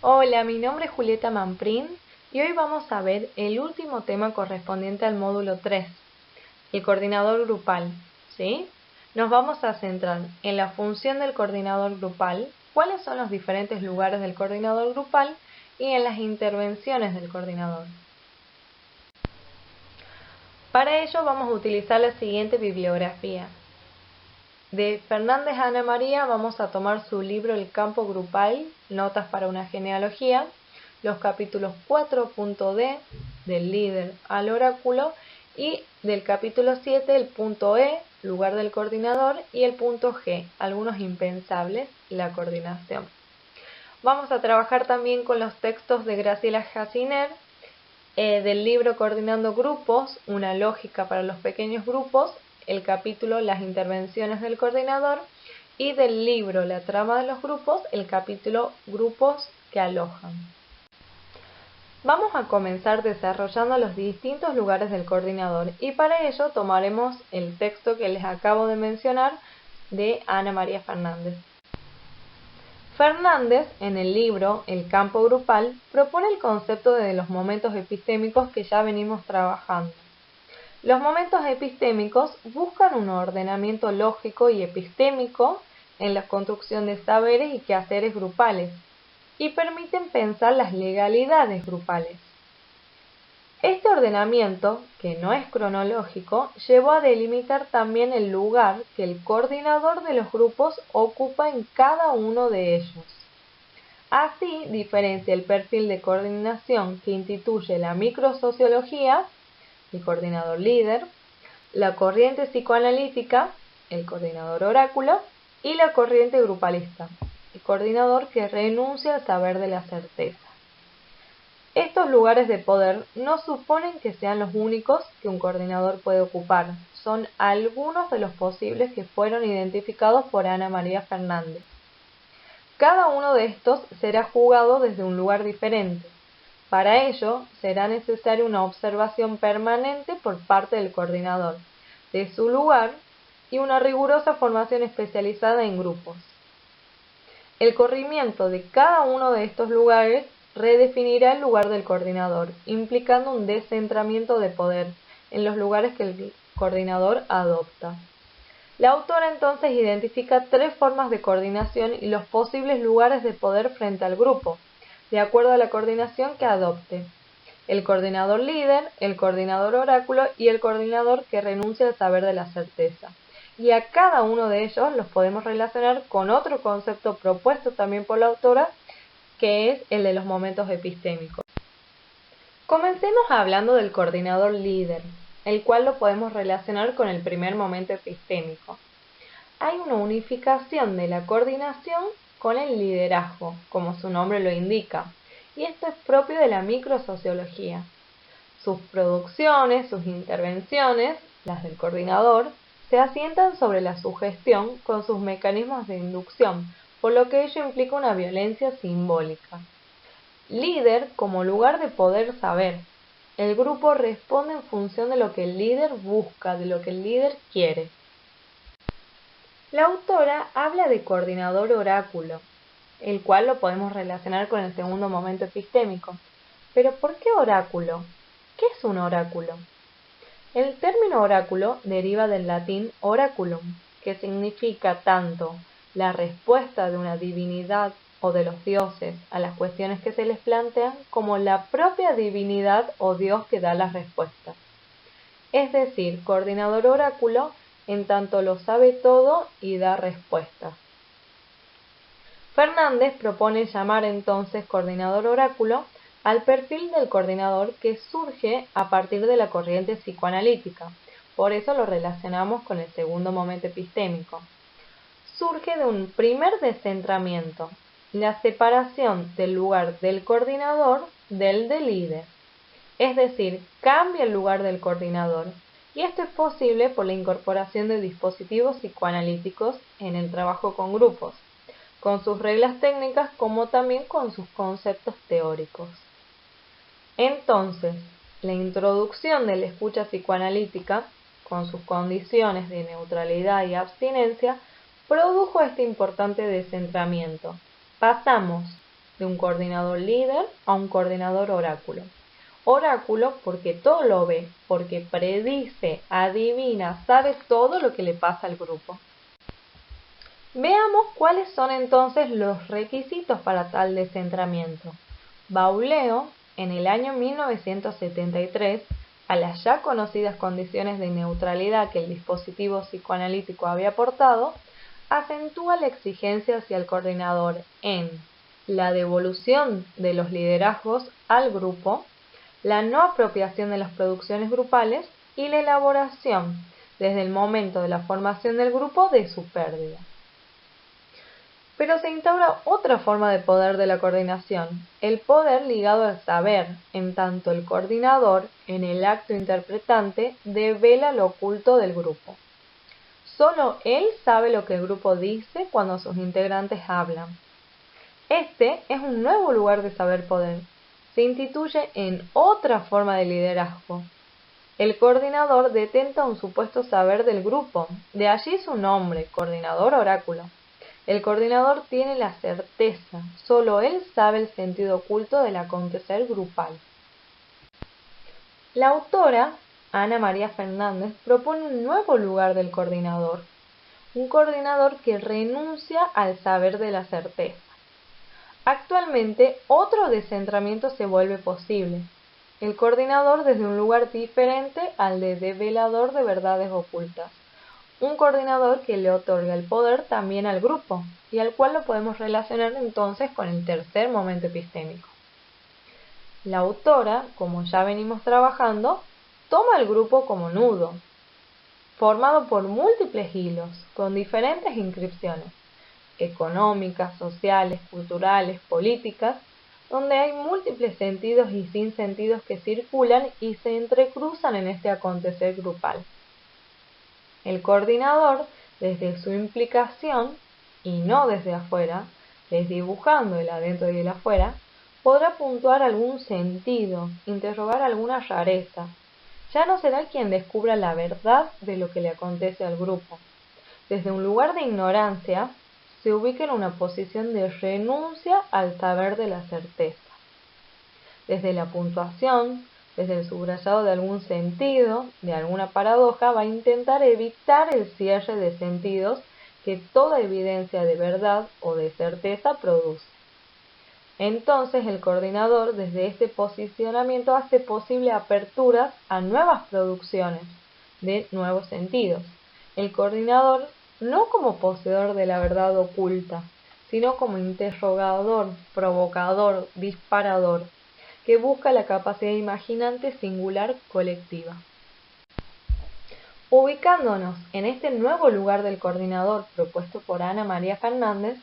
Hola, mi nombre es Julieta Manprín y hoy vamos a ver el último tema correspondiente al módulo 3, el coordinador grupal, ¿sí? Nos vamos a centrar en la función del coordinador grupal, cuáles son los diferentes lugares del coordinador grupal y en las intervenciones del coordinador. Para ello vamos a utilizar la siguiente bibliografía. De Fernández Ana María vamos a tomar su libro El campo grupal, notas para una genealogía, los capítulos 4.d, del líder al oráculo, y del capítulo 7, el punto E, lugar del coordinador, y el punto G, algunos impensables, la coordinación. Vamos a trabajar también con los textos de Graciela Jaciner, del libro Coordinando Grupos, una lógica para los pequeños grupos, el capítulo Las intervenciones del coordinador, y del libro La trama de los grupos, el capítulo Grupos que alojan. Vamos a comenzar desarrollando los distintos lugares del coordinador y para ello tomaremos el texto que les acabo de mencionar de Ana María Fernández. Fernández, en el libro El campo grupal, propone el concepto de los momentos epistémicos que ya venimos trabajando. Los momentos epistémicos buscan un ordenamiento lógico y epistémico en la construcción de saberes y quehaceres grupales y permiten pensar las legalidades grupales. Este ordenamiento, que no es cronológico, llevó a delimitar también el lugar que el coordinador de los grupos ocupa en cada uno de ellos. Así diferencia el perfil de coordinación que instituye la microsociología, el coordinador líder, la corriente psicoanalítica, el coordinador oráculo, y la corriente grupalista, el coordinador que renuncia al saber de la certeza. Estos lugares de poder no suponen que sean los únicos que un coordinador puede ocupar, son algunos de los posibles que fueron identificados por Ana María Fernández. Cada uno de estos será jugado desde un lugar diferente. Para ello, será necesaria una observación permanente por parte del coordinador de su lugar y una rigurosa formación especializada en grupos. El corrimiento de cada uno de estos lugares redefinirá el lugar del coordinador, implicando un descentramiento de poder en los lugares que el coordinador adopta. La autora entonces identifica tres formas de coordinación y los posibles lugares de poder frente al grupo, de acuerdo a la coordinación que adopte: el coordinador líder, el coordinador oráculo y el coordinador que renuncia al saber de la certeza. Y a cada uno de ellos los podemos relacionar con otro concepto propuesto también por la autora, que es el de los momentos epistémicos. Comencemos hablando del coordinador líder, el cual lo podemos relacionar con el primer momento epistémico. Hay una unificación de la coordinación con el liderazgo, como su nombre lo indica, y esto es propio de la microsociología. Sus producciones, sus intervenciones, las del coordinador, se asientan sobre la sugestión con sus mecanismos de inducción, por lo que ello implica una violencia simbólica. Líder como lugar de poder saber. El grupo responde en función de lo que el líder busca, de lo que el líder quiere. La autora habla de coordinador oráculo, el cual lo podemos relacionar con el segundo momento epistémico. ¿Pero por qué oráculo? ¿Qué es un oráculo? El término oráculo deriva del latín oraculum, que significa tanto la respuesta de una divinidad o de los dioses a las cuestiones que se les plantean, como la propia divinidad o dios que da las respuestas. Es decir, coordinador oráculo en tanto lo sabe todo y da respuestas. Fernández propone llamar entonces coordinador oráculo al perfil del coordinador que surge a partir de la corriente psicoanalítica, por eso lo relacionamos con el segundo momento epistémico. Surge de un primer descentramiento, la separación del lugar del coordinador del líder, es decir, cambia el lugar del coordinador, y esto es posible por la incorporación de dispositivos psicoanalíticos en el trabajo con grupos, con sus reglas técnicas como también con sus conceptos teóricos. Entonces, la introducción de la escucha psicoanalítica, con sus condiciones de neutralidad y abstinencia, produjo este importante descentramiento. Pasamos de un coordinador líder a un coordinador oráculo. Oráculo porque todo lo ve, porque predice, adivina, sabe todo lo que le pasa al grupo. Veamos cuáles son entonces los requisitos para tal descentramiento. Beaulieu, en el año 1973, a las ya conocidas condiciones de neutralidad que el dispositivo psicoanalítico había aportado, acentúa la exigencia hacia el coordinador en la devolución de los liderazgos al grupo, la no apropiación de las producciones grupales y la elaboración, desde el momento de la formación del grupo, de su pérdida. Pero se instaura otra forma de poder de la coordinación, el poder ligado al saber, en tanto el coordinador, en el acto interpretante, devela lo oculto del grupo. Solo él sabe lo que el grupo dice cuando sus integrantes hablan. Este es un nuevo lugar de saber-poder. Se instituye en otra forma de liderazgo. El coordinador detenta un supuesto saber del grupo, de allí su nombre, coordinador oráculo. El coordinador tiene la certeza, solo él sabe el sentido oculto del acontecer grupal. La autora, Ana María Fernández, propone un nuevo lugar del coordinador, un coordinador que renuncia al saber de la certeza. Actualmente, otro descentramiento se vuelve posible, el coordinador desde un lugar diferente al de develador de verdades ocultas. Un coordinador que le otorga el poder también al grupo, y al cual lo podemos relacionar entonces con el tercer momento epistémico. La autora, como ya venimos trabajando, toma el grupo como nudo, formado por múltiples hilos, con diferentes inscripciones, económicas, sociales, culturales, políticas, donde hay múltiples sentidos y sinsentidos que circulan y se entrecruzan en este acontecer grupal. El coordinador, desde su implicación, y no desde afuera, desdibujando el adentro y el afuera, podrá puntuar algún sentido, interrogar alguna rareza. Ya no será quien descubra la verdad de lo que le acontece al grupo. Desde un lugar de ignorancia, se ubica en una posición de renuncia al saber de la certeza. Desde la puntuación, desde el subrayado de algún sentido, de alguna paradoja, va a intentar evitar el cierre de sentidos que toda evidencia de verdad o de certeza produce. Entonces el coordinador desde este posicionamiento hace posible aperturas a nuevas producciones de nuevos sentidos. El coordinador no como poseedor de la verdad oculta, sino como interrogador, provocador, disparador, que busca la capacidad imaginante singular colectiva. Ubicándonos en este nuevo lugar del coordinador propuesto por Ana María Fernández,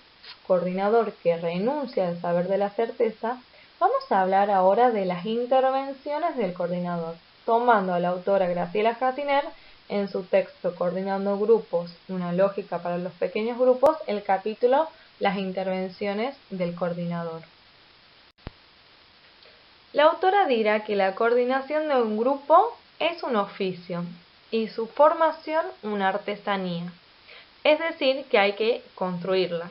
coordinador que renuncia al saber de la certeza, vamos a hablar ahora de las intervenciones del coordinador, tomando a la autora Graciela Jaciner en su texto Coordinando Grupos, una lógica para los pequeños grupos, el capítulo Las intervenciones del coordinador. La autora dirá que la coordinación de un grupo es un oficio y su formación una artesanía, es decir, que hay que construirla.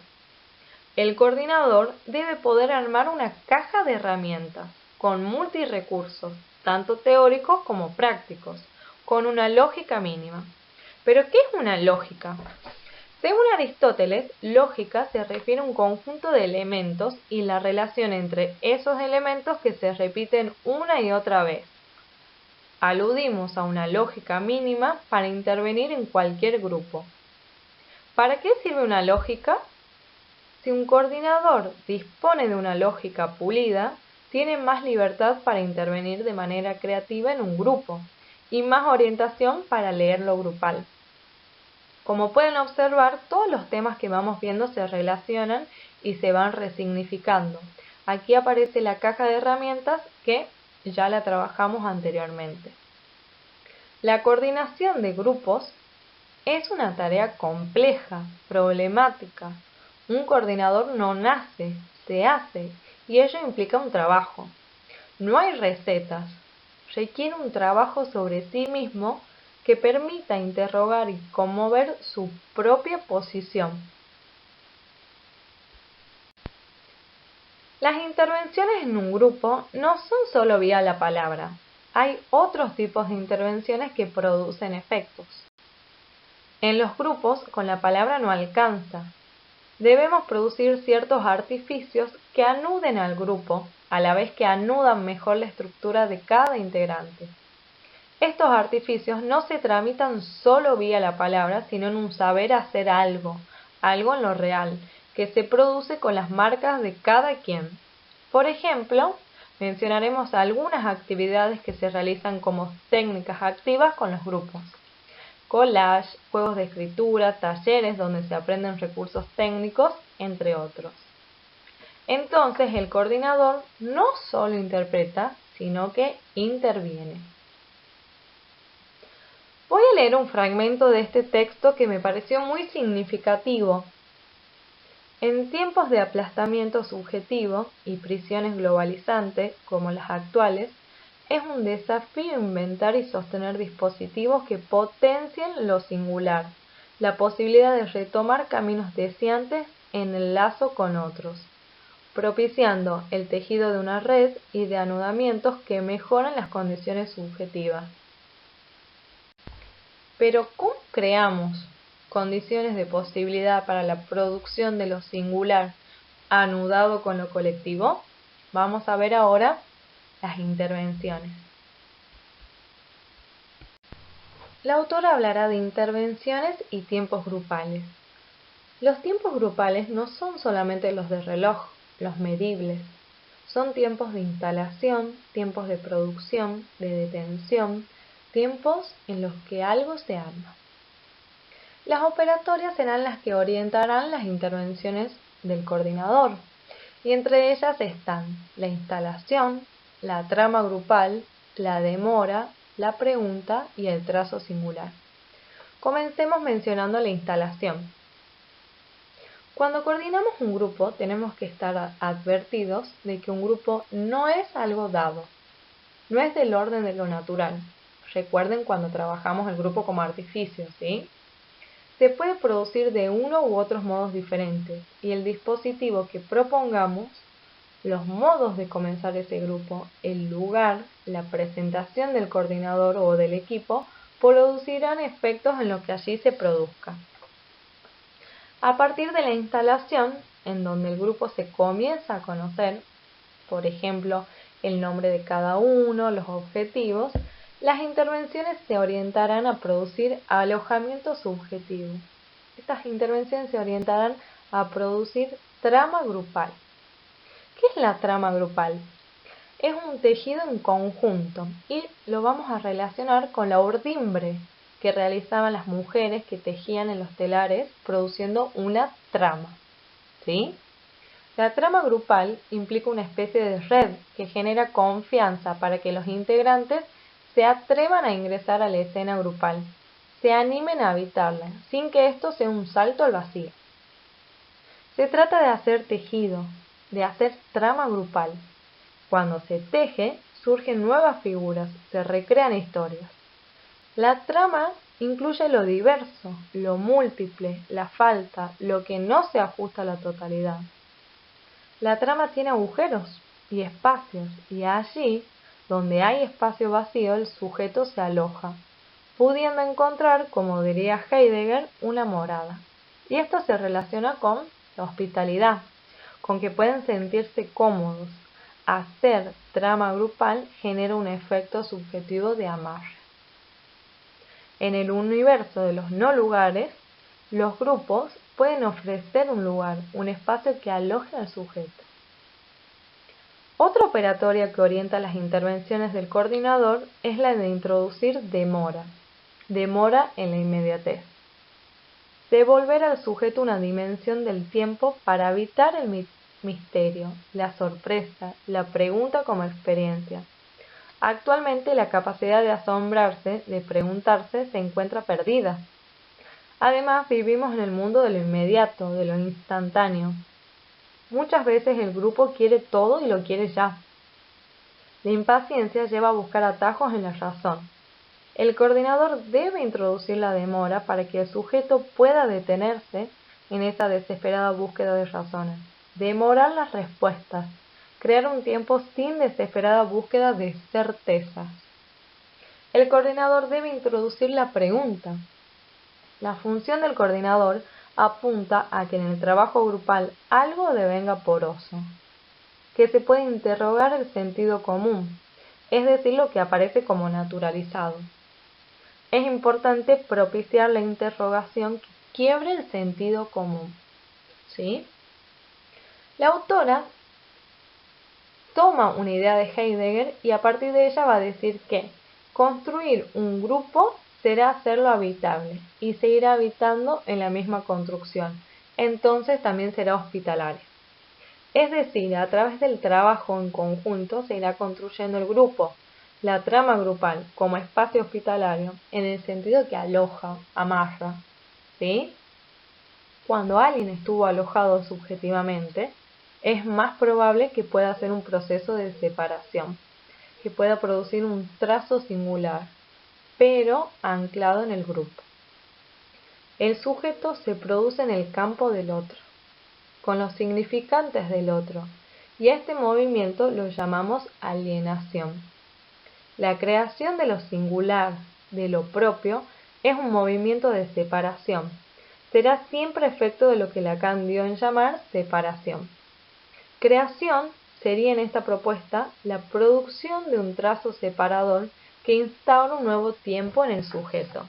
El coordinador debe poder armar una caja de herramientas con multirrecursos, tanto teóricos como prácticos, con una lógica mínima. ¿Pero qué es una lógica? Según Aristóteles, lógica se refiere a un conjunto de elementos y la relación entre esos elementos que se repiten una y otra vez. Aludimos a una lógica mínima para intervenir en cualquier grupo. ¿Para qué sirve una lógica? Si un coordinador dispone de una lógica pulida, tiene más libertad para intervenir de manera creativa en un grupo y más orientación para leer lo grupal. Como pueden observar, todos los temas que vamos viendo se relacionan y se van resignificando. Aquí aparece la caja de herramientas que ya la trabajamos anteriormente. La coordinación de grupos es una tarea compleja, problemática. Un coordinador no nace, se hace, y ello implica un trabajo. No hay recetas, requiere un trabajo sobre sí mismo que permita interrogar y conmover su propia posición. Las intervenciones en un grupo no son solo vía la palabra. Hay otros tipos de intervenciones que producen efectos. En los grupos, con la palabra no alcanza. Debemos producir ciertos artificios que anuden al grupo, a la vez que anudan mejor la estructura de cada integrante. Estos artificios no se tramitan solo vía la palabra, sino en un saber hacer algo en lo real, que se produce con las marcas de cada quien. Por ejemplo, mencionaremos algunas actividades que se realizan como técnicas activas con los grupos. Collage, juegos de escritura, talleres donde se aprenden recursos técnicos, entre otros. Entonces, el coordinador no solo interpreta, sino que interviene. Voy a leer un fragmento de este texto que me pareció muy significativo. En tiempos de aplastamiento subjetivo y prisiones globalizantes, como las actuales, es un desafío inventar y sostener dispositivos que potencien lo singular, la posibilidad de retomar caminos deseantes en el lazo con otros, propiciando el tejido de una red y de anudamientos que mejoran las condiciones subjetivas. Pero ¿cómo creamos condiciones de posibilidad para la producción de lo singular anudado con lo colectivo? Vamos a ver ahora las intervenciones. La autora hablará de intervenciones y tiempos grupales. Los tiempos grupales no son solamente los de reloj, los medibles. Son tiempos de instalación, tiempos de producción, de detención, tiempos en los que algo se arma. Las operatorias serán las que orientarán las intervenciones del coordinador, y entre ellas están la instalación, la trama grupal, la demora, la pregunta y el trazo singular. Comencemos mencionando la instalación. Cuando coordinamos un grupo, tenemos que estar advertidos de que un grupo no es algo dado, no es del orden de lo natural. Recuerden cuando trabajamos el grupo como artificio, ¿sí? Se puede producir de uno u otros modos diferentes, y el dispositivo que propongamos, los modos de comenzar ese grupo, el lugar, la presentación del coordinador o del equipo, producirán efectos en lo que allí se produzca. A partir de la instalación, en donde el grupo se comienza a conocer, por ejemplo, el nombre de cada uno, los objetivos, las intervenciones se orientarán a producir alojamiento subjetivo. Estas intervenciones se orientarán a producir trama grupal. ¿Qué es la trama grupal? Es un tejido en conjunto y lo vamos a relacionar con la urdimbre que realizaban las mujeres que tejían en los telares produciendo una trama. ¿Sí? La trama grupal implica una especie de red que genera confianza para que los integrantes se atrevan a ingresar a la escena grupal, se animen a habitarla, sin que esto sea un salto al vacío. Se trata de hacer tejido, de hacer trama grupal. Cuando se teje, surgen nuevas figuras, se recrean historias. La trama incluye lo diverso, lo múltiple, la falta, lo que no se ajusta a la totalidad. La trama tiene agujeros y espacios, y allí, donde hay espacio vacío, el sujeto se aloja, pudiendo encontrar, como diría Heidegger, una morada. Y esto se relaciona con la hospitalidad, con que pueden sentirse cómodos. Hacer trama grupal genera un efecto subjetivo de amarre. En el universo de los no lugares, los grupos pueden ofrecer un lugar, un espacio que aloje al sujeto. Otra operatoria que orienta las intervenciones del coordinador es la de introducir demora en la inmediatez. Devolver al sujeto una dimensión del tiempo para evitar el misterio, la sorpresa, la pregunta como experiencia. Actualmente la capacidad de asombrarse, de preguntarse, se encuentra perdida. Además, vivimos en el mundo de lo inmediato, de lo instantáneo. Muchas veces el grupo quiere todo y lo quiere ya. La impaciencia lleva a buscar atajos en la razón. El coordinador debe introducir la demora para que el sujeto pueda detenerse en esa desesperada búsqueda de razones, demorar las respuestas, crear un tiempo sin desesperada búsqueda de certezas. El coordinador debe introducir la pregunta. La función del coordinador apunta a que en el trabajo grupal algo devenga poroso, que se puede interrogar el sentido común, es decir, lo que aparece como naturalizado. Es importante propiciar la interrogación que quiebre el sentido común. ¿Sí? La autora toma una idea de Heidegger y a partir de ella va a decir que construir un grupo será hacerlo habitable y seguirá habitando en la misma construcción. Entonces también será hospitalario. Es decir, a través del trabajo en conjunto se irá construyendo el grupo, la trama grupal, como espacio hospitalario, en el sentido que aloja, amarra. ¿Sí? Cuando alguien estuvo alojado subjetivamente, es más probable que pueda hacer un proceso de separación, que pueda producir un trazo singular, pero anclado en el grupo. El sujeto se produce en el campo del otro, con los significantes del otro, y a este movimiento lo llamamos alienación. La creación de lo singular, de lo propio, es un movimiento de separación. Será siempre efecto de lo que Lacan dio en llamar separación. Creación sería en esta propuesta la producción de un trazo separador que instaura un nuevo tiempo en el sujeto.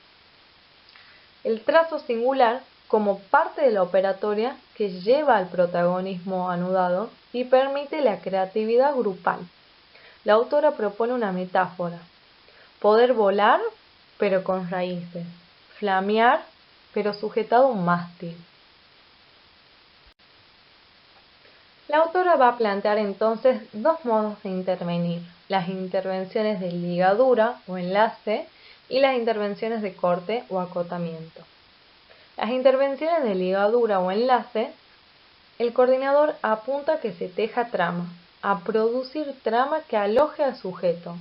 El trazo singular como parte de la operatoria que lleva al protagonismo anudado y permite la creatividad grupal. La autora propone una metáfora: poder volar pero con raíces, flamear pero sujetado a un mástil. La autora va a plantear entonces dos modos de intervenir: las intervenciones de ligadura o enlace y las intervenciones de corte o acotamiento. Las intervenciones de ligadura o enlace, el coordinador apunta a que se teja trama, a producir trama que aloje al sujeto,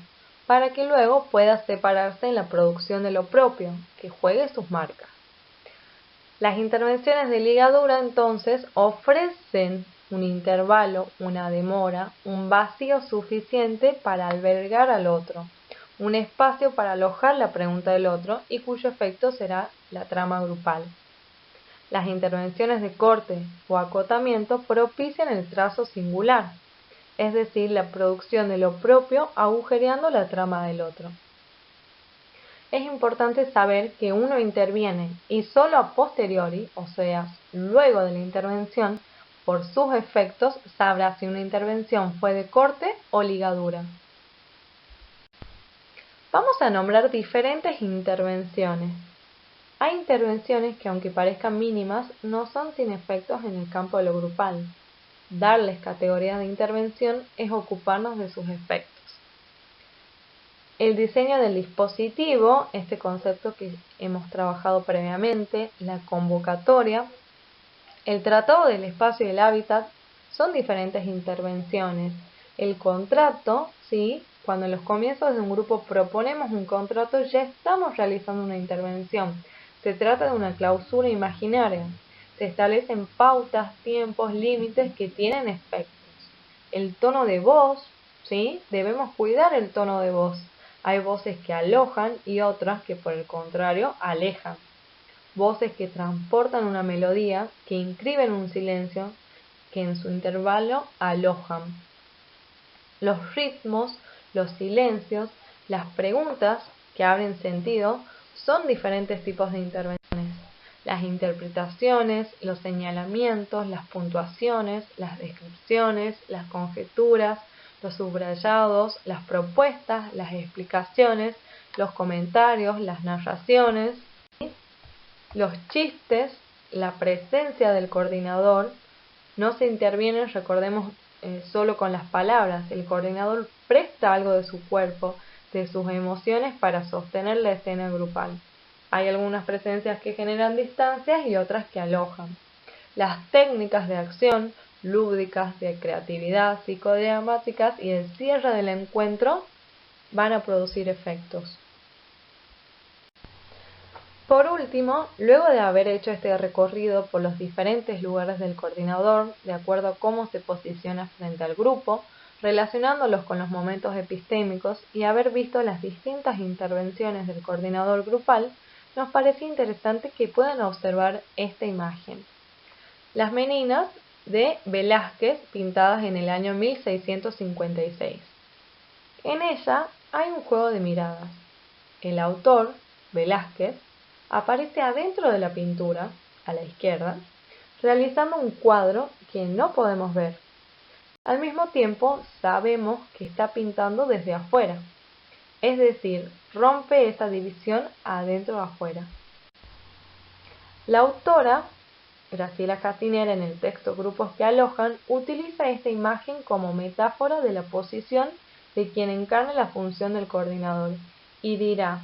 para que luego pueda separarse en la producción de lo propio, que juegue sus marcas. Las intervenciones de ligadura entonces ofrecen un intervalo, una demora, un vacío suficiente para albergar al otro, un espacio para alojar la pregunta del otro y cuyo efecto será la trama grupal. Las intervenciones de corte o acotamiento propician el trazo singular, es decir, la producción de lo propio agujereando la trama del otro. Es importante saber que uno interviene y solo a posteriori, o sea, luego de la intervención, por sus efectos sabrá si una intervención fue de corte o ligadura. Vamos a nombrar diferentes intervenciones. Hay intervenciones que, aunque parezcan mínimas, no son sin efectos en el campo de lo grupal. Darles categoría de intervención es ocuparnos de sus efectos. El diseño del dispositivo, este concepto que hemos trabajado previamente, la convocatoria, el tratado del espacio y el hábitat son diferentes intervenciones. El contrato, ¿sí? Cuando en los comienzos de un grupo proponemos un contrato, ya estamos realizando una intervención. Se trata de una clausura imaginaria. Se establecen pautas, tiempos, límites que tienen efectos. El tono de voz, ¿sí? Debemos cuidar el tono de voz. Hay voces que alojan y otras que, por el contrario, alejan. Voces que transportan una melodía, que inscriben un silencio, que en su intervalo alojan. Los ritmos, los silencios, las preguntas que abren sentido son diferentes tipos de intervenciones. Las interpretaciones, los señalamientos, las puntuaciones, las descripciones, las conjeturas, los subrayados, las propuestas, las explicaciones, los comentarios, las narraciones, los chistes, la presencia del coordinador. No se interviene, recordemos, solo con las palabras. El coordinador presta algo de su cuerpo, de sus emociones para sostener la escena grupal. Hay algunas presencias que generan distancias y otras que alojan. Las técnicas de acción, lúdicas, de creatividad, psicodramáticas y el cierre del encuentro van a producir efectos. Por último, luego de haber hecho este recorrido por los diferentes lugares del coordinador, de acuerdo a cómo se posiciona frente al grupo, Relacionándolos con los momentos epistémicos y haber visto las distintas intervenciones del coordinador grupal, nos parecía interesante que puedan observar esta imagen. Las meninas de Velázquez, pintadas en el año 1656. En ella hay un juego de miradas. El autor, Velázquez, aparece adentro de la pintura, a la izquierda, realizando un cuadro que no podemos ver. Al mismo tiempo, sabemos que está pintando desde afuera, es decir, rompe esa división adentro-afuera. La autora, Graciela Casinera, en el texto Grupos que alojan, utiliza esta imagen como metáfora de la posición de quien encarna la función del coordinador y dirá: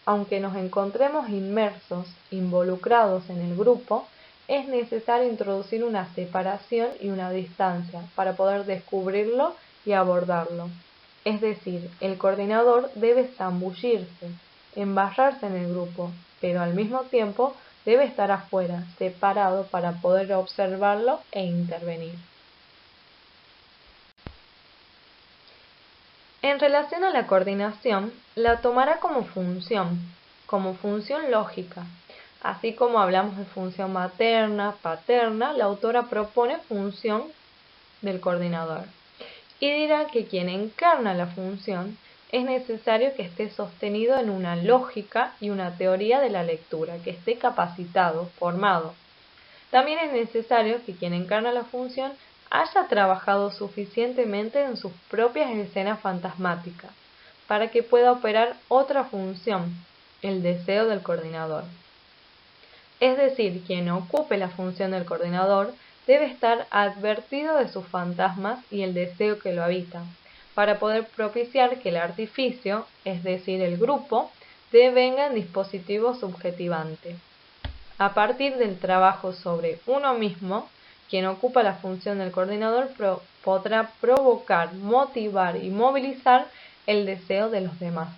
aunque nos encontremos inmersos, involucrados en el grupo, es necesario introducir una separación y una distancia para poder descubrirlo y abordarlo. Es decir, el coordinador debe zambullirse, embarrarse en el grupo, pero al mismo tiempo debe estar afuera, separado para poder observarlo e intervenir. En relación a la coordinación, la tomará como función lógica. Así como hablamos de función materna, paterna, la autora propone función del coordinador y dirá que quien encarna la función es necesario que esté sostenido en una lógica y una teoría de la lectura, que esté capacitado, formado. También es necesario que quien encarna la función haya trabajado suficientemente en sus propias escenas fantasmáticas para que pueda operar otra función, el deseo del coordinador. Es decir, quien ocupe la función del coordinador debe estar advertido de sus fantasmas y el deseo que lo habita, para poder propiciar que el artificio, es decir, el grupo, devenga en dispositivo subjetivante. A partir del trabajo sobre uno mismo, quien ocupa la función del coordinador podrá provocar, motivar y movilizar el deseo de los demás.